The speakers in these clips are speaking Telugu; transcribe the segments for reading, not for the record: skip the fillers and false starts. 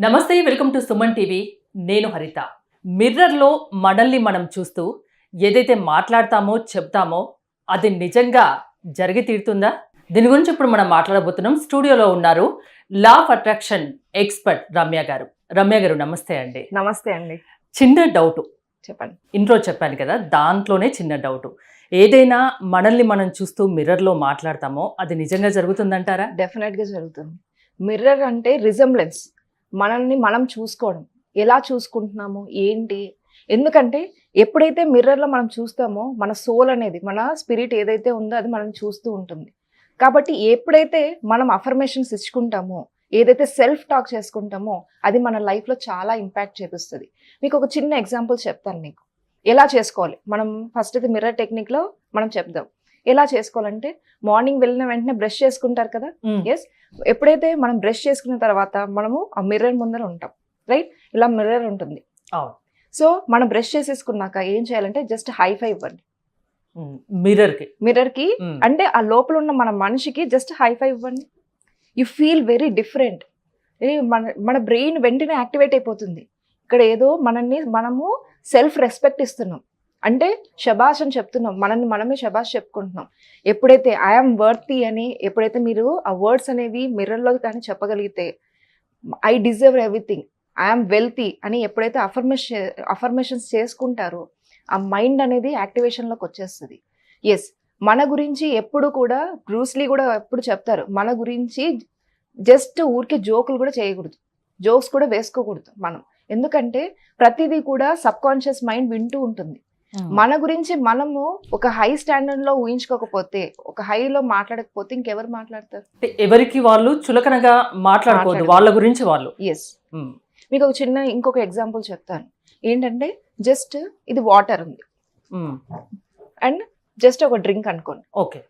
నమస్తే, వెల్కమ్ టు సుమన్ టీవీ. నేను హరిత. మిర్రర్లో మనల్ని మనం చూస్తూ ఏదైతే మాట్లాడతామో చెప్తామో అది నిజంగా జరిగి తీరుతుందా? దీని గురించి ఇప్పుడు మనం మాట్లాడబోతున్నాం. స్టూడియోలో ఉన్నారు law of attraction expert Ramya గారు. రమ్య గారు నమస్తే అండి. నమస్తే అండి. చిన్న డౌట్, చెప్పండి. ఇంట్రో చెప్పాను కదా, దాంట్లోనే చిన్న డౌట్. ఏదైనా మనల్ని మనం చూస్తూ మిర్రర్లో మాట్లాడతామో అది నిజంగా జరుగుతుందంటారా? డెఫినెట్ గా జరుగుతుంది. మిర్రర్ అంటే రిజంబ్లెన్స్, మనల్ని మనం చూసుకోవడం. ఎలా చూసుకుంటున్నాము ఏంటి, ఎందుకంటే ఎప్పుడైతే మిర్రర్లో మనం చూస్తామో మన సోల్ అనేది, మన స్పిరిట్ ఏదైతే ఉందో అది మనం చూస్తూ ఉంటుంది. కాబట్టి ఎప్పుడైతే మనం అఫర్మేషన్స్ ఇచ్చుకుంటామో, ఏదైతే సెల్ఫ్ టాక్ చేసుకుంటామో అది మన లైఫ్లో చాలా ఇంపాక్ట్ చేపిస్తుంది. మీకు ఒక చిన్న ఎగ్జాంపుల్ చెప్తాను మీకు ఎలా చేసుకోవాలి. మనం ఫస్ట్ అయితే మిర్రర్ టెక్నిక్లో మనం చెప్దాం. ఎలా చేసుకోవాలంటే, మార్నింగ్ వెళ్ళిన వెంటనే బ్రష్ చేసుకుంటారు కదా. ఎస్, ఎప్పుడైతే మనం బ్రష్ చేసుకున్న తర్వాత మనము ఆ మిర్రర్ ముందర ఉంటాం, రైట్? ఇలా మిర్రర్ ఉంటుంది. సో మనం బ్రష్ చేసేసుకున్నాక ఏం చేయాలంటే జస్ట్ హై ఫైవ్ ఇవ్వండి మిర్రర్కి. అంటే ఆ లోపల ఉన్న మన మనిషికి జస్ట్ హై ఫైవ్ ఇవ్వండి. You feel very different. మన బ్రెయిన్ వెంటనే యాక్టివేట్ అయిపోతుంది. ఇక్కడ ఏదో మనము సెల్ఫ్ రెస్పెక్ట్ ఇస్తున్నాం, అంటే శబాష్ అని చెప్తున్నాం, మనమే శబాష్ చెప్పుకుంటున్నాం. ఎప్పుడైతే ఐఎమ్ వర్తీ అని ఎప్పుడైతే మీరు ఆ వర్డ్స్ అనేవి మిర్రర్లో కానీ చెప్పగలిగితే, I deserve everything, I'm wealthy అని ఎప్పుడైతే అఫర్మేషన్స్ చేసుకుంటారో ఆ మైండ్ అనేది యాక్టివేషన్లోకి వచ్చేస్తుంది. ఎస్, మన గురించి ఎప్పుడు కూడా బ్రూస్లీ కూడా ఎప్పుడు చెప్తారు, మన గురించి జస్ట్ ఊరికే జోకులు కూడా చేయకూడదు, జోక్స్ కూడా వేసుకోకూడదు మనం. ఎందుకంటే ప్రతిదీ కూడా సబ్ కాన్షియస్ మైండ్ వింటూ ఉంటుంది. మన గురించి మనము ఒక హై స్టాండర్డ్ లో ఊహించుకోకపోతే, ఒక హైలో మాట్లాడకపోతే ఇంకెవరు మాట్లాడతారు? ఎవరికి వాళ్ళు చులకనగా మాట్లాడకూడదు, వాళ్ళ గురించి వాళ్ళు. ఎస్, మీకు ఒక చిన్న ఇంకొక ఎగ్జాంపుల్ చెప్తాను. ఏంటంటే, జస్ట్ ఇది వాటర్ ఉంది అండ్ జస్ట్ ఒక డ్రింక్ అనుకోండి. ఓకే,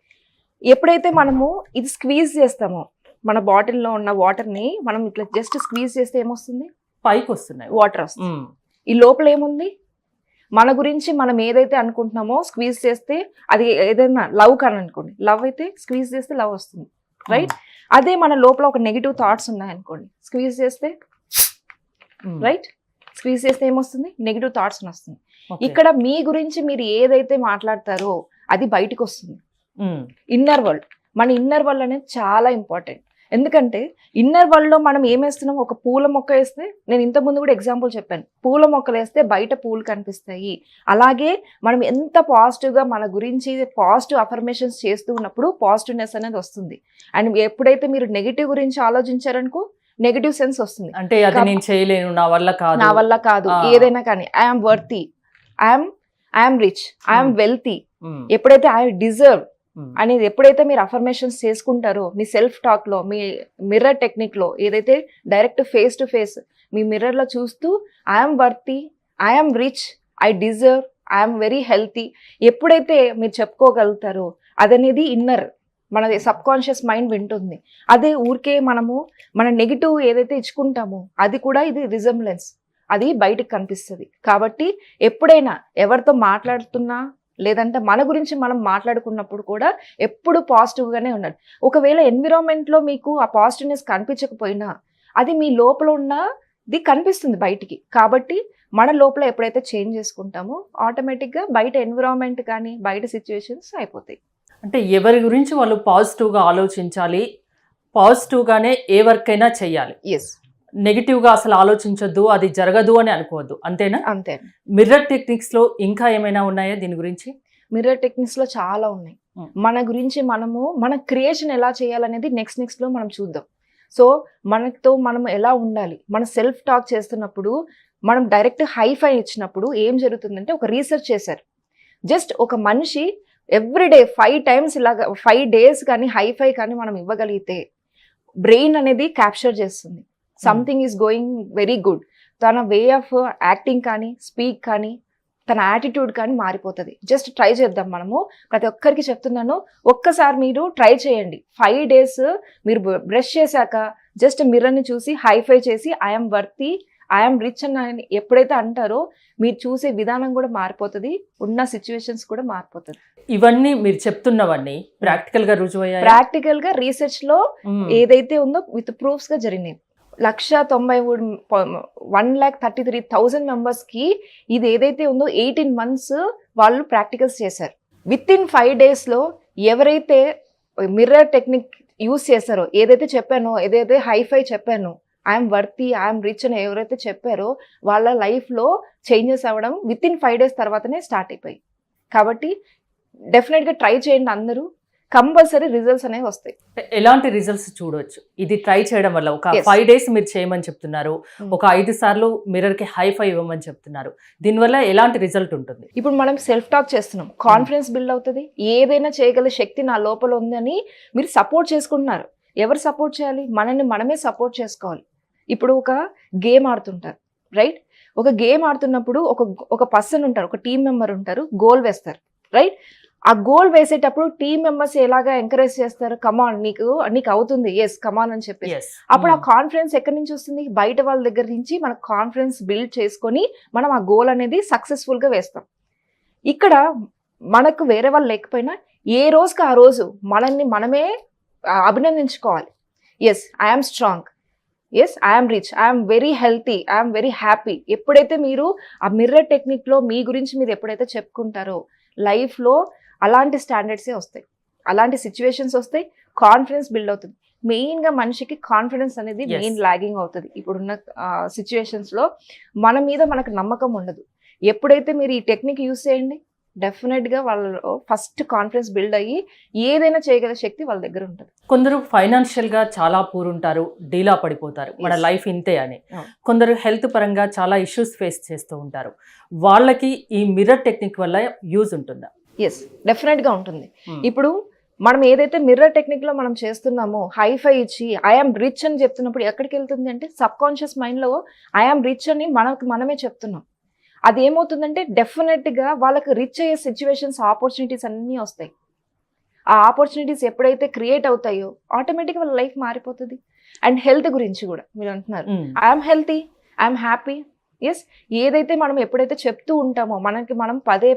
ఎప్పుడైతే మనము ఇది స్క్వీజ్ చేస్తామో, మన బాటిల్లో ఉన్న వాటర్ ని మనం ఇట్లా జస్ట్ స్క్వీజ్ చేస్తే ఏమొస్తుంది? పైకి వస్తున్నాయి, వాటర్ వస్తుంది. ఈ లోపల ఏముంది? మన గురించి మనం ఏదైతే అనుకుంటున్నామో స్క్వీజ్ చేస్తే అది ఏదైనా లవ్ కానీ అనుకోండి, లవ్ అయితే స్క్వీజ్ చేస్తే లవ్ వస్తుంది, రైట్? అదే మన లోపల ఒక నెగిటివ్ థాట్స్ ఉన్నాయనుకోండి, స్క్వీజ్ చేస్తే రైట్, స్క్వీజ్ చేస్తే ఏమొస్తుంది? నెగిటివ్ థాట్స్ వస్తుంది. ఇక్కడ మీ గురించి మీరు ఏదైతే మాట్లాడతారో అది బయటకు వస్తుంది. ఇన్నర్ వరల్డ్, మన ఇన్నర్ వరల్డ్ అనేది చాలా ఇంపార్టెంట్. ఎందుకంటే ఇన్నర్ వరల్డ్ లో మనం ఏమేస్తున్నాం? ఒక పూల మొక్క వేస్తే, నేను ఇంతకుముందు కూడా ఎగ్జాంపుల్ చెప్పాను, పూల మొక్కలు వేస్తే బయట పూలు కనిపిస్తాయి. అలాగే మనం ఎంత పాజిటివ్గా మన గురించి పాజిటివ్ అఫర్మేషన్స్ చేస్తూ ఉన్నప్పుడు పాజిటివ్నెస్ అనేది వస్తుంది. అండ్ ఎప్పుడైతే మీరు నెగిటివ్ గురించి ఆలోచించారనుకో, నెగిటివ్ సెన్స్ వస్తుంది. అంటే అది నేను చేయలేను, నా వల్ల కాదు, ఏదైనా కానీ I'm worthy, I'm rich, I'm wealthy, ఎప్పుడైతే ఐ డిజర్వ్ అనేది ఎప్పుడైతే మీరు అఫర్మేషన్స్ చేసుకుంటారో, మీ సెల్ఫ్ టాక్ లో, మీ మిర్రర్ టెక్నిక్ లో, ఏదైతే direct face to face me mirror లో చూస్తూ I'm worthy, I'm rich, I deserve, I'm very healthy ఎప్పుడైతే మీరు చెప్పుకోగలుగుతారో, అదనేది ఇన్నర్, మన సబ్ కాన్షియస్ మైండ్ వింటుంది. అదే ఊరికే మనము మన నెగిటివ్ ఏదైతే ఇచ్చుకుంటామో అది కూడా ఇది రిజంబ్లెన్స్, అది బయటకు కనిపిస్తుంది. కాబట్టి ఎప్పుడైనా ఎవరితో మాట్లాడుతున్నా లేదంటే మన గురించి మనం మాట్లాడుకున్నప్పుడు కూడా ఎప్పుడు పాజిటివ్గానే ఉండాలి. ఒకవేళ ఎన్విరాన్మెంట్లో మీకు ఆ పాజిటివ్నెస్ కనిపించకపోయినా అది మీ లోపల ఉన్నది కనిపిస్తుంది బయటికి. కాబట్టి మన లోపల ఎప్పుడైతే చేంజ్ చేసుకుంటామో ఆటోమేటిక్గా బయట ఎన్విరాన్మెంట్ కానీ బయట సిచ్యువేషన్స్ అయిపోతాయి. అంటే ఎవరి గురించి వాళ్ళు పాజిటివ్గా ఆలోచించాలి, పాజిటివ్గానే ఏ వర్క్ అయినా చెయ్యాలి. ఎస్, నెగిటివ్గా అసలు ఆలోచించొద్దు, అది జరగదు అని అనుకోవద్దు, అంతేనా? అంతే. మిర్రర్ టెక్నిక్స్ లో ఇంకా ఏమైనా ఉన్నాయా దీని గురించి? మిర్రర్ టెక్నిక్స్ లో చాలా ఉన్నాయి. మన గురించి మనము మన క్రియేషన్ ఎలా చేయాలనేది నెక్స్ట్ లో మనం చూద్దాం. సో మనతో మనం ఎలా ఉండాలి, మన సెల్ఫ్ టాక్ చేస్తున్నప్పుడు మనం డైరెక్ట్ హైఫై ఇచ్చినప్పుడు ఏం జరుగుతుందంటే, ఒక రీసెర్చ్ చేశారు. జస్ట్ ఒక మనిషి ఎవ్రీడే 5 times ఇలాగా 5 days కానీ హైఫై కానీ మనం ఇవ్వగలిగితే బ్రెయిన్ అనేది క్యాప్చర్ చేస్తుంది something is going very good. తన వే ఆఫ్ యాక్టింగ్ కానీ, స్పీక్ కానీ, తన యాటిట్యూడ్ కానీ మారిపోతుంది. జస్ట్ ట్రై చేద్దాం. మనము ప్రతి ఒక్కరికి చెప్తున్నాను, ఒక్కసారి మీరు ట్రై చేయండి. 5 days మీరు బ్రష్ చేశాక జస్ట్ మిర్రర్ని చూసి హైఫై చేసి ఐఎమ్ వర్తీ, ఐఎమ్ రిచ్ అని ఎప్పుడైతే అంటారో మీరు చూసే విధానం కూడా మారిపోతుంది, ఉన్న సిచ్యువేషన్స్ కూడా మారిపోతుంది. ఇవన్నీ మీరు చెప్తున్నవన్నీ ప్రాక్టికల్ గా రుజువయ్యాయి? ప్రాక్టికల్ గా రీసెర్చ్ లో ఏదైతే ఉందో విత్ ప్రూఫ్స్ గా జరిగినాయి. 1,93,000 మెంబర్స్కి ఇది ఏదైతే ఉందో 18 months వాళ్ళు ప్రాక్టికల్స్ చేశారు. విత్ ఇన్ 5 daysలో ఎవరైతే మిర్రర్ టెక్నిక్ యూస్ చేశారో, ఏదైతే చెప్పానో, ఏదైతే హైఫై చెప్పానో, ఐఎమ్ వర్తీ, ఐఎమ్ రిచ్ అని ఎవరైతే చెప్పారో వాళ్ళ లైఫ్లో చేంజెస్ అవ్వడం విత్ ఇన్ 5 days తర్వాతనే స్టార్ట్ అయిపోయి. కాబట్టి డెఫినెట్గా ట్రై చేయండి అందరూ, కంపల్సరీ రిజల్ట్స్ అనేవి వస్తాయి. ఎలాంటి రిజల్ట్స్ చూడొచ్చు ఇది ట్రై చేయడం వల్ల? ఒక Yes. 5 days మీరు చేయమని చెప్తున్నారు, ఒక 5 సార్లు మిర్రర్ కి హైఫై ఇవ్వమని చెప్తున్నారు. దీనివల్ల ఎలాంటి రిజల్ట్ ఉంటుంది? ఇప్పుడు మనం సెల్ఫ్ టాక్ చేస్తున్నాం, కాన్ఫిడెన్స్ బిల్డ్ అవుతుంది, ఏదైనా చేయగల శక్తి నా లోపల ఉందని మీరు సపోర్ట్ చేసుకుంటున్నారు. ఎవరు సపోర్ట్ చేయాలి? మనల్ని మనమే సపోర్ట్ చేసుకోవాలి. ఇప్పుడు ఒక గేమ్ ఆడుతుంటారు, రైట్? ఒక గేమ్ ఆడుతున్నప్పుడు ఒక పర్సన్ ఉంటారు, ఒక టీం మెంబర్ ఉంటారు, గోల్ వేస్తారు, రైట్? ఆ గోల్ వేసేటప్పుడు టీం మెంబర్స్ ఎలాగా ఎంకరేజ్ చేస్తారు, కమాన్ నీకు అవుతుంది, ఎస్ కమాన్ అని చెప్పేసి. Yes. అప్పుడు ఆ కాన్ఫిడెన్స్ ఎక్కడి నుంచి వస్తుంది? బయట వాళ్ళ దగ్గర నుంచి మనకు కాన్ఫిడెన్స్ బిల్డ్ చేసుకొని మనం ఆ గోల్ అనేది సక్సెస్ఫుల్ గా వేస్తాం. ఇక్కడ మనకు వేరే వాళ్ళు లేకపోయినా ఏ రోజుకి ఆ రోజు మనల్ని మనమే అభినందించుకోవాలి. Yes I'm strong, yes I'm rich, I'm very healthy, I'm very happy. ఎప్పుడైతే మీరు ఆ మిర్రర్ టెక్నిక్లో మీ గురించి మీరు ఎప్పుడైతే చెప్పుకుంటారో లైఫ్లో అలాంటి స్టాండర్డ్సే వస్తాయి, అలాంటి సిచ్యువేషన్స్ వస్తాయి, కాన్ఫిడెన్స్ బిల్డ్ అవుతుంది. మెయిన్గా మనిషికి కాన్ఫిడెన్స్ అనేది Yes. మెయిన్ లాగింగ్ అవుతుంది. ఇప్పుడున్న సిచ్యువేషన్స్లో మన మీద మనకు నమ్మకం ఉండదు. ఎప్పుడైతే మీరు ఈ టెక్నిక్ యూస్ చేయండి, డెఫినెట్గా వాళ్ళలో ఫస్ట్ కాన్ఫిడెన్స్ బిల్డ్ అయ్యి ఏదైనా చేయగల శక్తి వాళ్ళ దగ్గర ఉంటుంది. కొందరు ఫైనాన్షియల్ గా చాలా పూర్ ఉంటారు, డీలా పడిపోతారు, మన Yes. లైఫ్ ఇంతే అని. Oh. కొందరు హెల్త్ పరంగా చాలా ఇష్యూస్ ఫేస్ చేస్తూ ఉంటారు. వాళ్ళకి ఈ మిర్రర్ టెక్నిక్ వల్ల యూజ్ ఉంటుందా? ఎస్ డెఫినెట్గా ఉంటుంది. ఇప్పుడు మనం ఏదైతే మిర్రర్ టెక్నిక్లో మనం చేస్తున్నామో, హైఫై ఇచ్చి ఐఆమ్ రిచ్ అని చెప్తున్నప్పుడు ఎక్కడికి వెళ్తుంది అంటే సబ్ కాన్షియస్ మైండ్లో ఐఆమ్ రిచ్ అని మనమే చెప్తున్నాం. అది ఏమవుతుందంటే డెఫినెట్గా వాళ్ళకి రిచ్ అయ్యే సిచ్యువేషన్స్, ఆపర్చునిటీస్ అన్నీ వస్తాయి. ఆ ఆపర్చునిటీస్ ఎప్పుడైతే క్రియేట్ అవుతాయో ఆటోమేటిక్గా వాళ్ళ లైఫ్ మారిపోతుంది. అండ్ హెల్త్ గురించి కూడా మీరు అంటున్నారు, I'm healthy, I'm happy. Yes ఏదైతే మనం ఎప్పుడైతే చెప్తూ ఉంటామో మనకి మనం పదే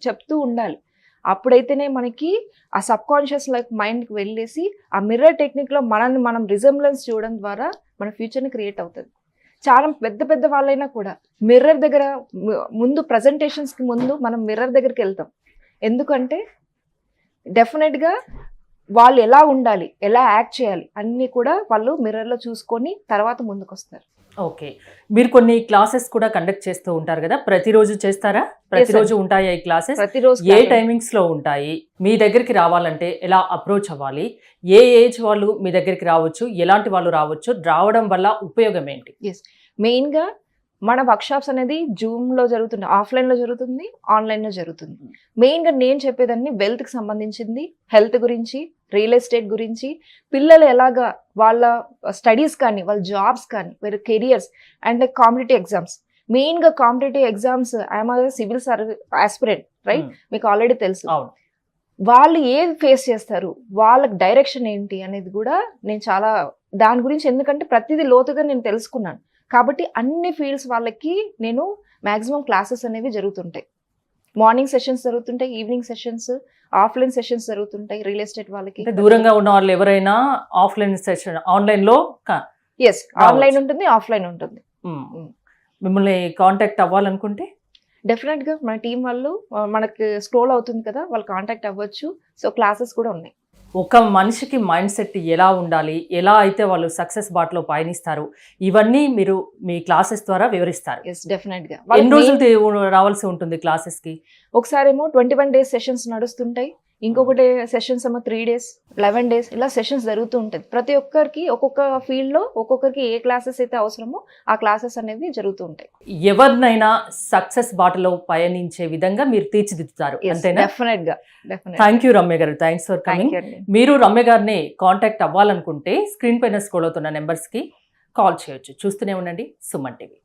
చెప్తూ ఉండాలి. అప్పుడైతేనే మనకి ఆ సబ్ కాన్షియస్ లైక్ మైండ్కి వెళ్ళేసి ఆ మిర్రర్ టెక్నిక్లో మనల్ని మనం రిజెంబ్లెన్స్ చూడడం ద్వారా మన ఫ్యూచర్ని క్రియేట్ అవుతుంది. చాలా పెద్ద వాళ్ళైనా కూడా మిర్రర్ దగ్గర ముందు ప్రజెంటేషన్స్కి ముందు మనం మిర్రర్ దగ్గరికి వెళ్తాం. ఎందుకంటే డెఫినెట్గా వాళ్ళు ఎలా ఉండాలి, ఎలా యాక్ట్ చేయాలి అన్నీ కూడా వాళ్ళు మిర్రర్లో చూసుకొని తర్వాత ముందుకు వస్తారు. ఓకే, మీరు కొన్ని క్లాసెస్ కూడా కండక్ట్ చేస్తూ ఉంటారు కదా, ప్రతిరోజు చేస్తారా? ప్రతిరోజు ఉంటాయా ఈ క్లాసెస్? ప్రతిరోజు ఏ టైమింగ్స్ లో ఉంటాయి? మీ దగ్గరికి రావాలంటే ఎలా అప్రోచ్ అవ్వాలి? ఏ ఏజ్ వాళ్ళు మీ దగ్గరికి రావచ్చు? ఎలాంటి వాళ్ళు రావచ్చు? రావడం వల్ల ఉపయోగం ఏంటి? మెయిన్గా మన వర్క్షాప్స్ అనేది జూమ్లో జరుగుతుంది, ఆఫ్లైన్లో జరుగుతుంది, ఆన్లైన్లో జరుగుతుంది. మెయిన్గా నేను చెప్పేదాన్ని వెల్త్కి సంబంధించింది, హెల్త్ గురించి, రియల్ ఎస్టేట్ గురించి, పిల్లలు ఎలాగా వాళ్ళ స్టడీస్ కానీ, వాళ్ళ జాబ్స్ కానీ, వేరే కెరియర్స్ అండ్ కాంపిటేటివ్ ఎగ్జామ్స్. మెయిన్గా competitive exams, I'm civil service aspirant, right? మీకు ఆల్రెడీ తెలుసు. వాళ్ళు ఏది ఫేస్ చేస్తారు, వాళ్ళకి డైరెక్షన్ ఏంటి అనేది కూడా నేను చాలా దాని గురించి, ఎందుకంటే ప్రతిదీ లోతుగా నేను తెలుసుకున్నాను. కాబట్టి అన్ని ఫీల్డ్స్ వాళ్ళకి నేను మ్యాక్సిమం క్లాసెస్ అనేవి జరుగుతుంటాయి. మార్నింగ్ సెషన్స్ జరుగుతుంటాయి, ఈవినింగ్ సెషన్స్, ఆఫ్లైన్ సెషన్స్ జరుగుతుంటాయి. రియల్ ఎస్టేట్ వాళ్ళకి దూరంగా ఉన్న వాళ్ళు ఎవరైనా ఆఫ్లైన్ సెషన్, ఆన్లైన్ లో ఎస్ ఆన్లైన్ ఉంటుంది, ఆఫ్లైన్ ఉంటుంది. మిమ్మల్ని కాంటాక్ట్ అవ్వాలనుకుంటే డెఫినెట్గా మన టీం వాళ్ళు మనకి స్క్రోల్ అవుతుంది కదా, వాళ్ళు కాంటాక్ట్ అవ్వచ్చు. సో క్లాసెస్ కూడా ఉన్నాయి. ఒక మనిషికి మైండ్ సెట్ ఎలా ఉండాలి, ఎలా అయితే వాళ్ళు సక్సెస్ బాటలో పయనిస్తారు, ఇవన్నీ మీరు మీ క్లాసెస్ ద్వారా వివరిస్తారు. ఎస్ డెఫినెట్గా. ఎన్ని రోజులు రావాల్సి ఉంటుంది క్లాసెస్ కి? ఒకసారి ఏమో 21 days సెషన్స్ నడుస్తుంటాయి, ఇంకొకటి సెషన్స్ ఏమో 3 days, 11 days ఇలా సెషన్స్ జరుగుతూ ఉంటుంది. ప్రతి ఒక్కరికి ఒక్కొక్క ఫీల్డ్లో ఒక్కొక్కరికి ఏ క్లాసెస్ అయితే అవసరమో ఆ క్లాసెస్ అనేవి జరుగుతూ ఉంటాయి. ఎవరినైనా సక్సెస్ బాటలో పయనించే విధంగా మీరు తీర్చిదిద్దుతారు, అంతేనా? డెఫినెట్గా. థ్యాంక్ యూ రమ్య గారు, థ్యాంక్స్ ఫర్ కమింగ్. మీరు రమ్య గారిని కాంటాక్ట్ అవ్వాలనుకుంటే స్క్రీన్ పైన స్క్రోల్ అవుతున్న నెంబర్స్ కి కాల్ చేయొచ్చు. చూస్తూనే ఉండండి సుమన్ టీవీ.